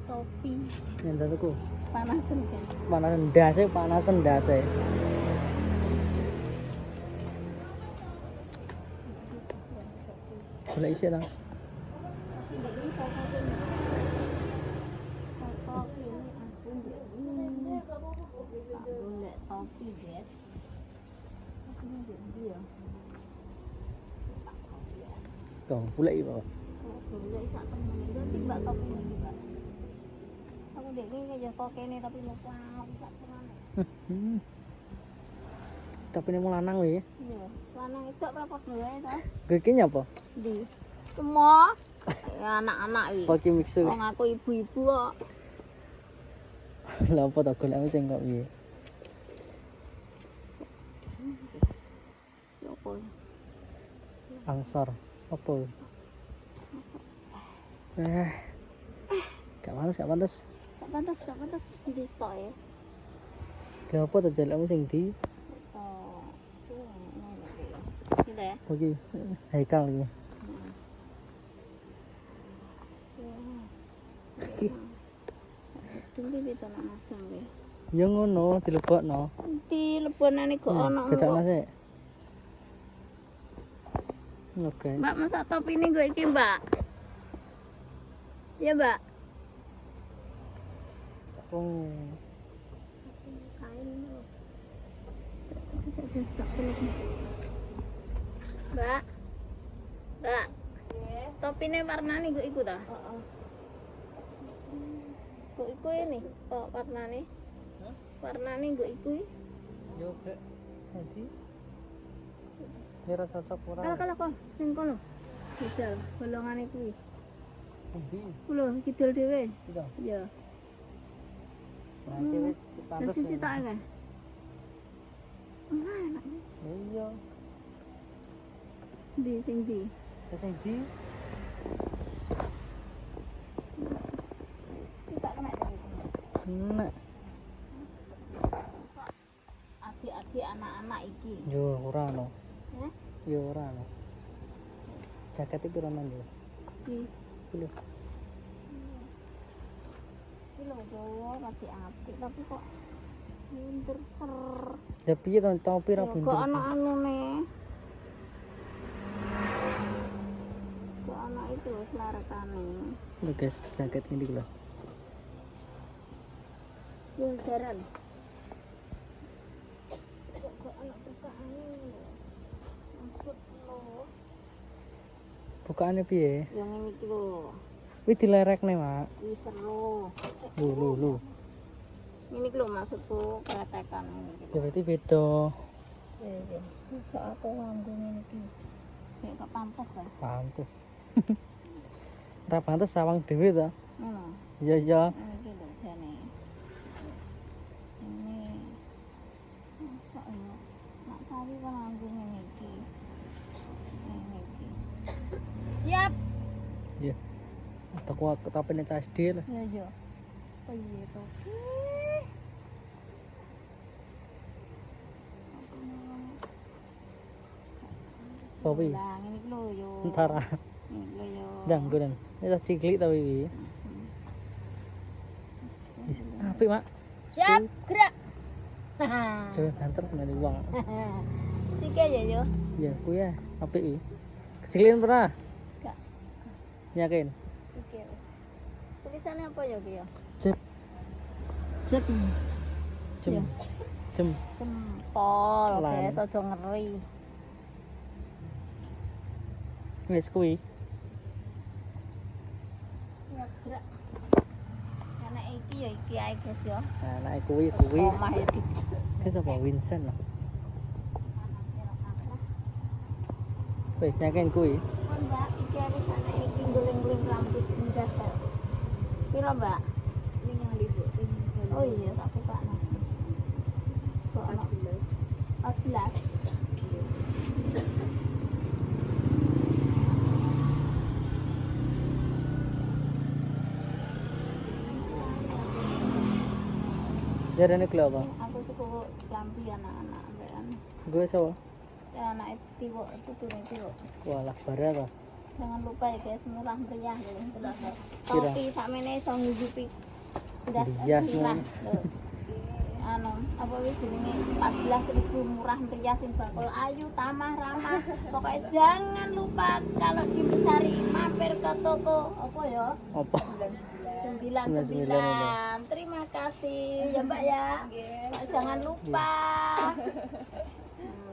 topi. Nyendat aku. Panasan kan. Panasan ndase. Golek isih ta. Golek topi, guys. Tuh, golek iki, Pak. Golek sak temen iki timbak topi iki, Pak. Aku dek iki ya kok kene tapi lupa sak temane. Tapi ini mau lanang weh. Iya, lanang itu berapa dua ta? Gue nyapa? Di. Semua ya anak-anak iki. Pakai mixer. Wong aku ibu-ibu kok. Lah apa tak golek sing kok piye? Ya apa? Angsor. Apa? Gak pantas. Gak pantas di stok ya. Lah apa tak jalekmu sing di? Oh. Gitu ya. Oke. Haikal iki. Tinggi itu nak masang ya. Ya ngono, dilebokno. Di lebonane kok ono. Kecokno sik. Oke. Mbak masak topi ini gue iki, Mbak. Ya, Mbak. Oh. Kain lho. Saya stok dulu. Mbak. Mbak. Topine warnane gue iku ta? Heeh. Gue iku ini kok warnane? Hah? Warnane gue iku. Yo kek. Jadi kira cocok ora? Kalau kok sing kono. Hijau, golongane kuwi. Endi? Lho, kidul dhewe. Iya. Iya. Nah, cewek Lah pantes. sisi tok ae. Enak. Iya. Di sing di. Sing di Tak kena. enak. Adik-adik anak-anak iki. Yo ora no. Heh? Yo ora no. Jaket iki piro men yo? Di. Pilo. Iki lho Jawa rada apik tapi kok mundur ser. Ya piye to topi ra Ya, buntu. kok ana anune. Kok ana itu selaretane. Lho guys, jaket ini lho. Yo jaran. Kok ana bukaane lho. Maksud lho. Bukaane piye? Yang ini iki lho. Wis dilerekne, Mak. Iki seru. Lho. Ini iki lho maksudku kretekan ini. Ya berarti beda. Iya. Iso aku nganggo ngene iki. Kayak gak pantas ta? Pantes. Ora pantes sawang dhewe to. Ngono. Iya iya. Iki lho jane. Ini. Masa ya? Nak sawi kan nganggo ngene iki. Ngene iki. Siap. Iya. Atau aku tapene CSD lah. Ya yo. Oh iya to. Apa iki? Lah ngene iki lho yo. Entar Ngene lho yo. ndang godan. Ini tak ciklik tapi iki. Apik, Mak. Siap, gerak. Jangan banter kena uang. Sike ya yo. Ya, kuwi ya. Apik iki. Kesiklian pernah? Gak. Yakin? Sike wis. Tulisannya apa ya ki ya? Cep. Cep. Jem. Iya. Jem. Jempol, Lan. guys, aja ngeri. Wis kuwi. Siap, gerak. Karena iki ya iki ae guys yo. Nah, nek kuwi. Omah ya di. Ki sapa Vincent lah. Wis yakin kuwi. Kon Mbak, iki wis ana iki guling-guling rambut ndasar. Piro, Mbak? 5.000. Oh iya, tak buka nah. Kok ana 14. Ya rene klo apa? Aku tuku lampi anak-anak kan. Gue sapa? Ya anak tiwok itu tuh tiwok. Walah bara to. Jangan lupa ya guys, murah meriah loh. Kira. Topi sakmene iso nghidupi ndas Iya, murah. semua. Loh. Anu, apa wis jenenge 14.000 murah meriah sing bakul ayu, tamah, ramah. Pokoknya jangan lupa kalau di Besari mampir ke toko apa ya? Apa? 99. Terima kasih ya Mbak ya. Jangan lupa.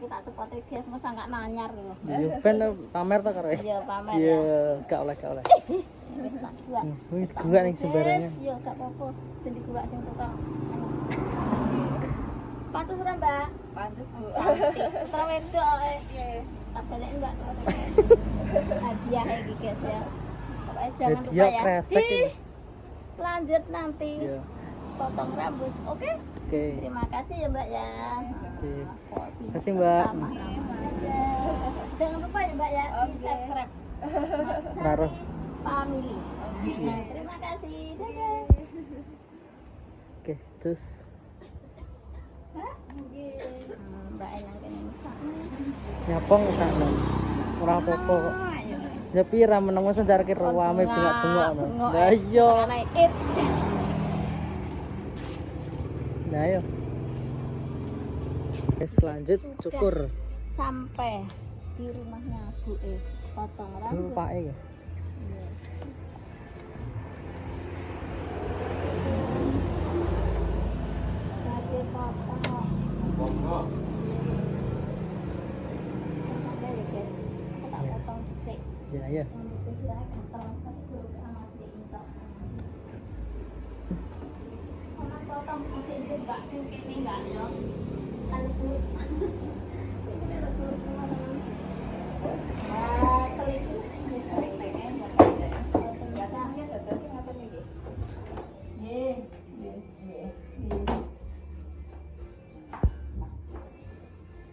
Kita cepet guys, masa nggak nanyar loh. Iya, ben pamer ta karo. Iya, pamer Iya, ya. gak oleh, gak oleh. Wis tak gua. Wis gua ning sembarangan. Yo gak apa-apa. Ben digua sing tukang. Pantes ora, Mbak? Pantes Bu. Cantik. Putra wedok piye? Tak balik Mbak. Hadiah iki guys ya. Pokoknya jangan lupa Dia ya. kresek ini. Lanjut nanti Iya. potong rambut. Oke? Oke. Terima kasih ya Mbak ya. Oke. Terima Kasih, Mbak. Jangan lupa ya Mbak ya, di Oke. subscribe. Naruh. Family. Iya. Terima kasih. Dadah. Oke, terus Mbak Enang kene masak. nyapong sana. Ora apa-apa kok. Ayo. Ya pira menemu sendar ki rame bengak-bengok ngono. Lah iya. Sakane it. Nah, ayo. Wis lanjut cukur. Sampai di rumahnya Bu potong rambut. Rupake. Iya. Tadi potong. Sampai ya guys. Kita potong dhisik. Ya, ya. Rambutnya silahkan gatel, tapi guru ke masih minta. Sama potong nanti itu mbak sing kene enggak yo. Lebut. Sing kene lebut semua teman. Ah, teliti.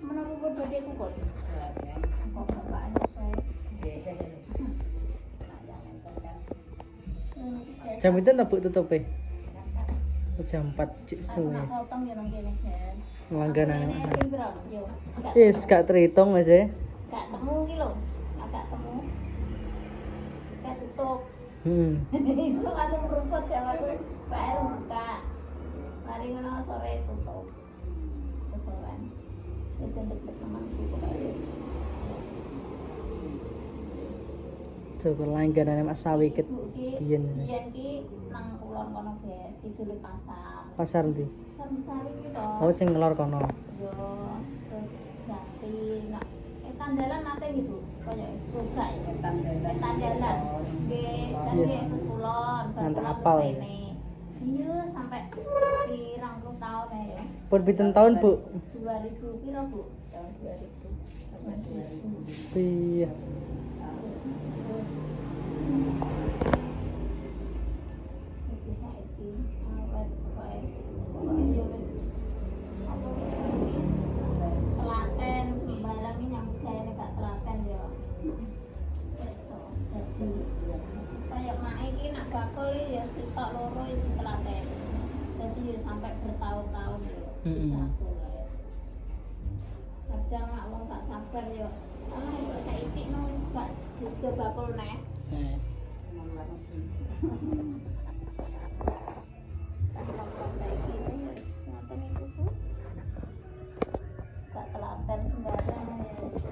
Menapa berbeda kok? Kok bapaknya saya. Jam itu nebuk tutupe. Jam 4 cik Aku suwe. nak potong ya nang kene, guys. Langganan. Ini ping pira? Yo. Wis gak terhitung Mas ya. Gak temu ki lho. Agak temu. Gak tutup. Isu aku merumput jawaku baru buka. Mari ngono sore tutup. Kesoran. Ya dek-dek temanku pokoknya. Coba langganan Mas Sawikit. Ibu ki Biyen. biyen ki nang kulon kono, guys. Kidul pasar. Pasar ndi? Sari ki to. Oh sing ngelor kono. Yo, terus ganti nak tandalan nate gitu. Kayak buka ya tandalan. Nggih, kan Iya. nggih terus kulon, Nanti kulon apal terus ya? rene. Iya, sampai pirang puluh tahun ya. Pun pinten tahun, Bu? 2000 piro, Bu? Tahun 2000. Tahun 2000. Iya. Iki saiki awet pokoknya ya wis apa wis iki telaten sembarang iki nyambut gawe gak telaten ya. Iso dadi kaya mak iki nak bakul ya sitok loro iki telaten. Dadi ya sampai bertahun-tahun ya. Mm-mm. Kadang mak wong gak sabar ya. Ah, kok saiki no wis gak disko bakul neh. Saiki ya wis ngoten iku Bu. Gak telaten sembarang ya wis.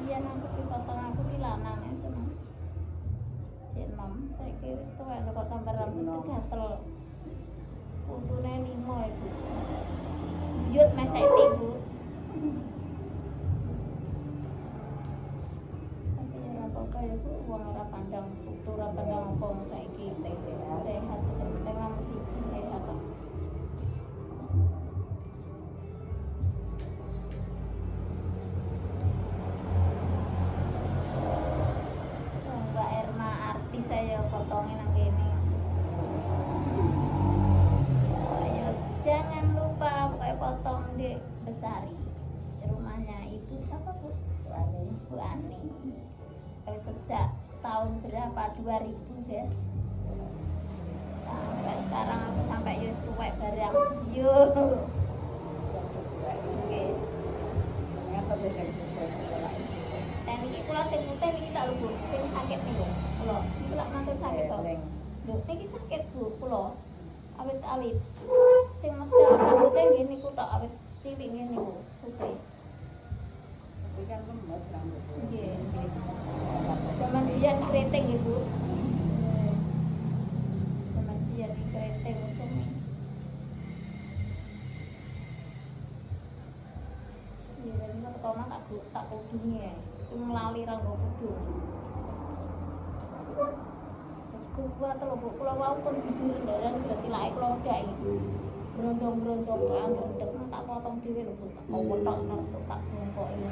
Iya nanti dipotong aku di lanang ya seneng. Cek nom, saiki wis tuwek kok tambah rambut iki gatel. Untune 5 ya Bu. Yut mes saiki Bu. Tapi ya ora apa-apa ya Bu, wong ora pandang putu, ora pandang apa saiki sehat, sing penting nomor siji sehat kok. Mbak Erma artis saya potongin nang kene. Ayo jangan lupa pokoknya potong di Besari. Rumahnya Ibu siapa Bu? Bu Ani. Sejak tahun berapa? 2000 guys. Sampai sekarang aku sampai yus tuwek barang. Yo. Oke. Dan ini kula sing mutih niki tak lho Bu, sing sakit niku. Kula niku lak mantun sakit to. Lho niki sakit Bu kula. Awit-awit. Sing mutih rambute nggih niku tok awit cilik nggih niku. Putih. Nggih. Zaman biyen keriting nggih Bu. Zaman biyen keriting usum. Iya, ini pertama tak kudungi ya. Itu ngelali ranggo kudung. Kuat lho Bu, kula wau pun tidur ndalan berarti lae kula ndaki. Brondong-brondong kok anggere tak potong dhewe lho Bu. Tak kotok nertuk tak bongkoki.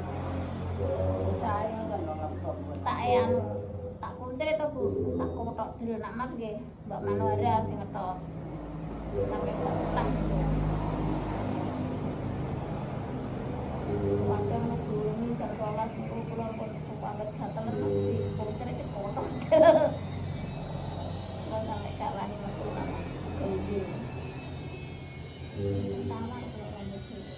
Tak anu, tak kuncrit to Bu, tak kotok dhewe nak mat nggih. Mbak Manwara sing ngetok. Sampai tak petang. Padahal niku ini jam 12 niku kula pun supanget gatel di kuncrit kotok. Sampai kalah metu sama gede. Sama kalau rambut itu.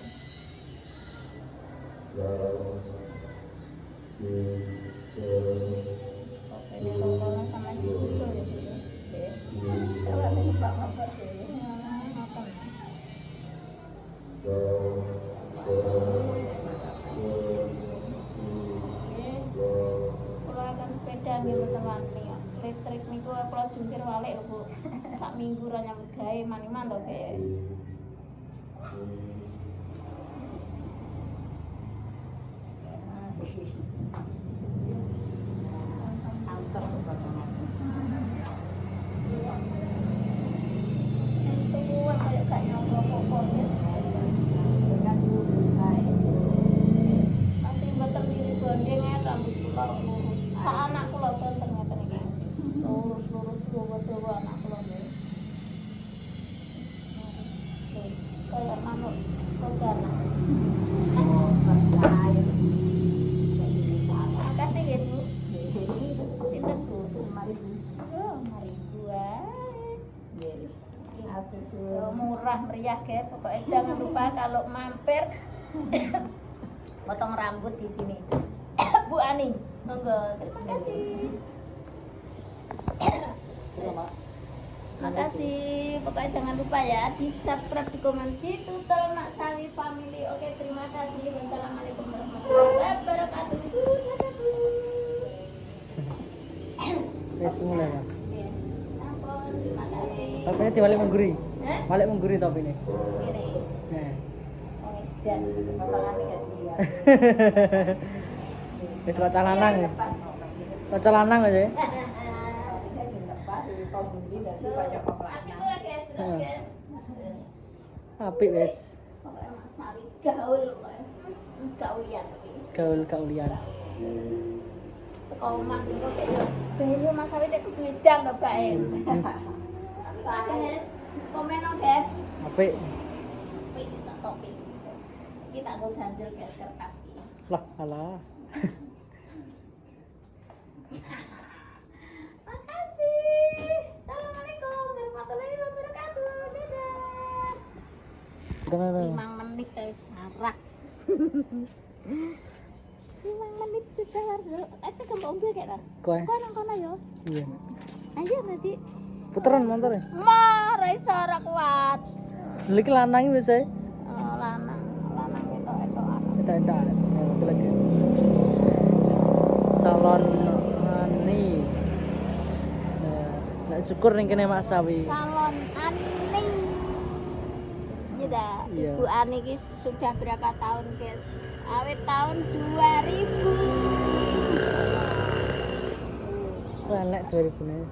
Pokoknya lokono sama disusul ya Bu. Kalau ini Pak Bapak deh. Makan. Kalau akan sepeda nih teman nih. Listrik niku kula jungkir walik lho Bu. Sak minggu ra nyambut gawe maniman to kae. Sak anak kula tonton ngeten iki. Lurus-lurus dawa-dawa anak kula nggih. Kayak manuk kodana. Makasih nggih Bu. Pinten Bu? 5.000. Oh, 5.000 ae. Nggih. Murah meriah guys. Pokoknya jangan lupa kalau mampir potong rambut di sini. Bu Ani, monggo. Terima kasih. Makasih. Pokoknya jangan lupa ya di subscribe, di komen, di tutorial Mak Sawi Family. Oke, terima kasih. Wassalamualaikum warahmatullahi wabarakatuh. Wes mulai Pak. Iya. Ampun, terima kasih. Topine dibalik mengguri. Hah? Balik mengguri topine. Gini. Nah. Oh, dan potongan iki. Wis kok lanang ya. Kok lanang aja ya. Apik wis. Pokoknya Mak Sawi gaul. Gaulian tapi. Gaul-gaulian. Teko omah niku kok yo. Bayu Mas Sawi tek kudu edang to bae. Guys, komen guys. Apik. Apik tak topi. Iki tak go ganjel guys kertas iki. Lah, alah. Makasih. Assalamualaikum warahmatullahi wabarakatuh. Dadah. 5 menit guys, maras. 5 menit sudah warga. Saya ke Mbak kayak ta? Kowe. Kok nang kono ya? Iya. Ayo nanti. Puteran montore. Ma, ra iso ora kuat. Lha iki lanang wis ae. Lanang etok-etokan. Tidak. Ya, betul guys. Salon Ani. Nah, syukur ning kene Mak Sawi. Salon Ani. Iya. Ibu Ani ki sudah berapa tahun, guys? Awet tahun 2000. Elek 2000 ne.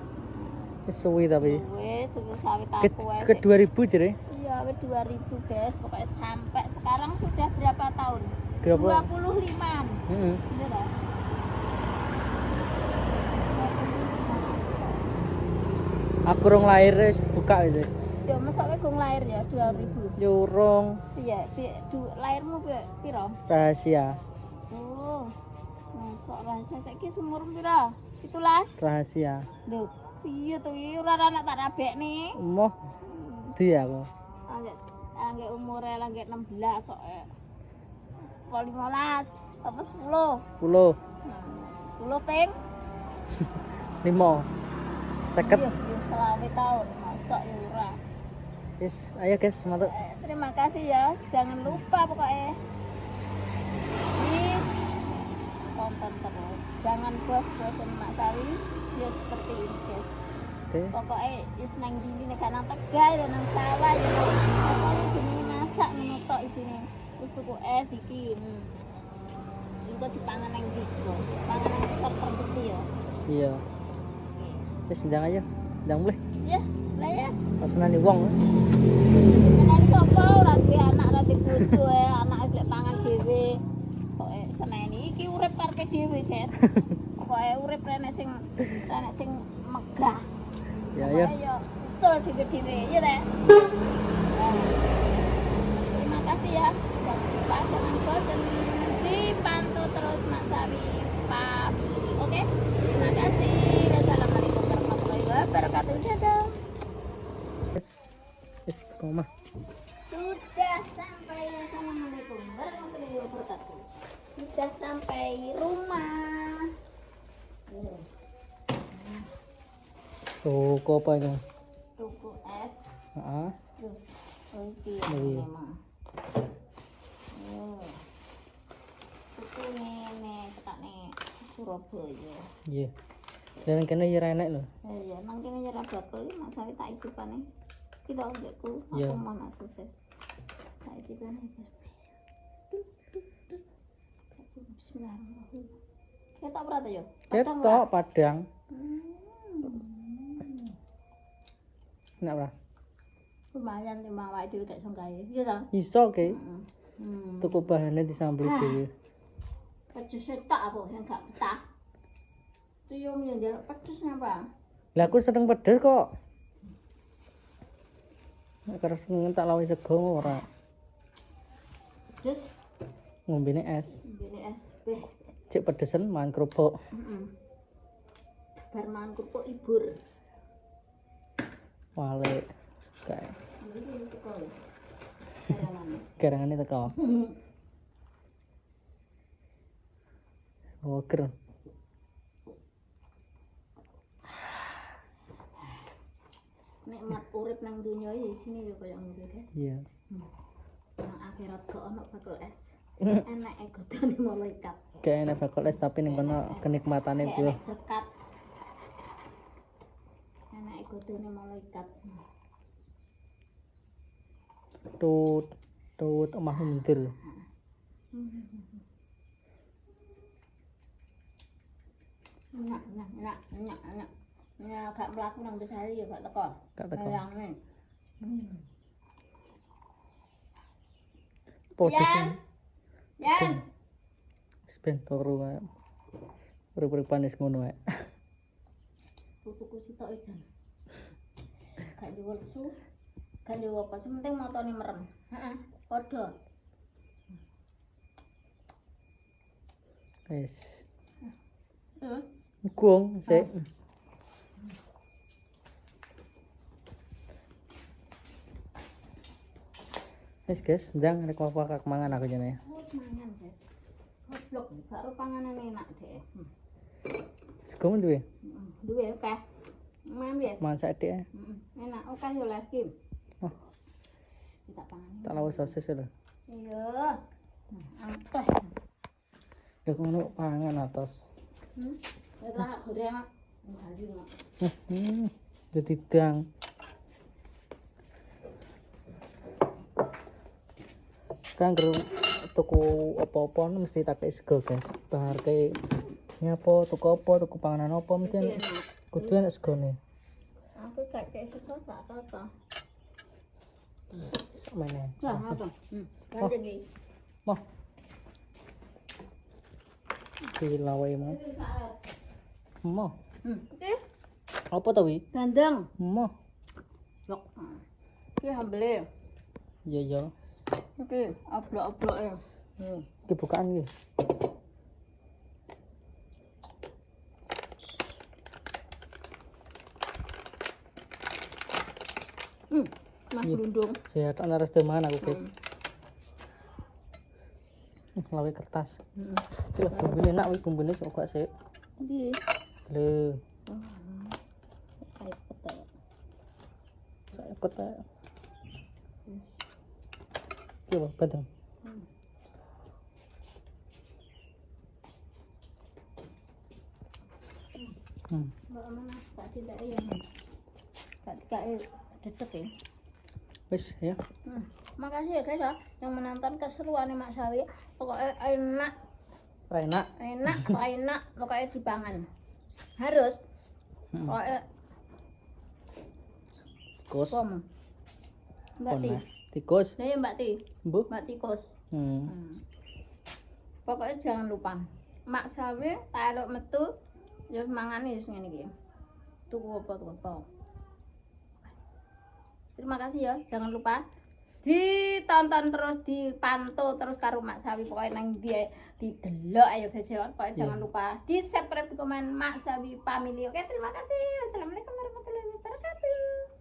Wis suwi tapi. Wes, awet Ke, aku wes. ke 2000 jere. Iya, awet 2000, guys. Pokoknya sampai sekarang sudah berapa tahun? Berapa? 25-an. Heeh. Bener dah. Aku rong lahir wis buka wis. Yo mesake gong lahir ya 2000. Yo urung Iya, lahirmu piro? rahasia. Oh. Masuk rahasia saiki umur piro? 17. Rahasia. Lho, iya to iki ora anak tak rabekne. Emoh dia aku. Anggek umure langgek 16 kok. 15. Apa 10? 10 10 ping 5 seket. Iya, selawe tahun. Masa ya ora. Yes, ayo guys, mantap. Terima kasih ya. Jangan lupa pokoknya di tonton terus. Jangan bosan Mak Sawis ya seperti ini guys. Oke. Pokoknya is nang dindi nek nang Tegal ya nang sawah ya. Pokoknya jenenge masak ngono tok isine. Terus tuku es iki. Iku dipangan nang ndi kok. Pangan nang sor terbesi ya. Iya. Wis ndang aja. Ndang boleh. Ya, lah ya. Pesenane wong. Jenengan sapa ora duwe anak ora duwe bojo anak golek pangan dhewe. Pokoke seneni iki urip parke dhewe, guys. Pokoke urip rene sing megah. Ya ya. Ayo, betul dhewe-dhewe, ya ta? Terima kasih ya. Jangan lupa jangan bosan dipantau terus Mak Sawi Family. Oke? Terima kasih. Wassalamualaikum warahmatullahi wabarakatuh. Dadah. Yes, koma. Sudah sampai. Assalamualaikum warahmatullahi wabarakatuh. Sudah sampai rumah. Tuh, apa ini? Tuku es. Heeh. Oke, Iya. memang. Tuku nih tekane Surabaya. Iya. Dan kene ya enak lho. Iya, nang kene ya ra bakul Mak Sawi tak icipane. Kita ojekku, Iya. aku mau nak sukses. Tak icipane bos. Bismillahirrahmanirrahim. Ketok berata yo? Ketok Padang. Enak ora? Lumayan lima awake dhewe gak iso gawe. Iya ta? Iso ke. Heeh. Tuku bahane disambel dhewe. Pedes tak apa yang gak betah. Tuyung yo njaluk pedes napa? Lah aku seneng pedes kok. Nek karo seneng tak lawe sego ora. Pedes, Ngombene es. mbene es. Beh. Cek pedesen mangan kerupuk. Heeh. Bar mangan kerupuk libur. Wale kae. Iki teko lho. Karangane. Garangane teko. Woker. Nikmat urip nang donya ya isine ya kaya ngono guys. Iya. Nang akhirat kok ono bakul es. Enak godone malaikat. Kayak enak bakal es tapi ning kono kenikmatane Kayak bro. enak berkat. Enak godone malaikat. Tut omah mundur. Enak. Ya gak mlaku nang besari ya gak teko. Gak teko. Bayangin. Podes. Yan. Wis ben turu wae. Urip-urip panis ngono wae. Putuku sitok jan. Gak duwe lesu. Gak duwe apa, sementing motone merem. Heeh, padha. Wis. Heeh. Gong sik. Wis guys, ndang nek apa mangan aku jane. Wis mangan, guys. Goblok, gak ro panganan enak deh. Sego duwe. Duwe akeh. Mangan ya? Mangan sak dik. Enak, akeh yo lagi. Oh, Kita pangan. tak lawas sosis lho. Iya. Akeh. Lha ngono pangan atos. Ora goreng. Bali mak. Jadi dang. Kan tuku apa-apa mesti tak kei sego guys. Bahar kei nyapa tuku panganan apa mesti kudu enak segone. Aku gak cek sego tak apa. Samene. Nah, apa? Gandeng iki. Mah. Gila wae mah. Mah. Oke. Apa to wi? Gandeng. Mah. Lok. Iki hambele. Iya ya. Oke, oblok-oblok ya. Iki bukaan iki. Mas Blundung. Sehat ana restu mangan aku guys. lawe kertas. Heeh. Iki lho bumbune enak wis bumbune sok gak sik. Ndi? Lho, Kayak petek. saya peta. Wis. Iki lho kadang. Mbak mana tak tidak ya. Tak kayak dedek ya. Wis ya. Makasih ya guys ya yang menonton keseruan Mak Sawi. Pokoknya enak, Enak. enak, pokoknya dipangan. Harus. Pokoknya Tikus. pom. Mbak Ti. Tikus. Nah ya Mbak Ti. Bu. Mbak Tikus. Pokoknya jangan lupa. Mak Sawi kalau metu ya mangane wis ngene iki. Tuku apa. Terima kasih ya, jangan lupa ditonton terus, dipantau terus karo Mak Sawi. Pokoknya nang dia didelok ayo guys ya. Pokoknya jangan lupa di subscribe, di komen Mak Sawi Family. Oke, terima kasih. Wassalamualaikum warahmatullahi wabarakatuh.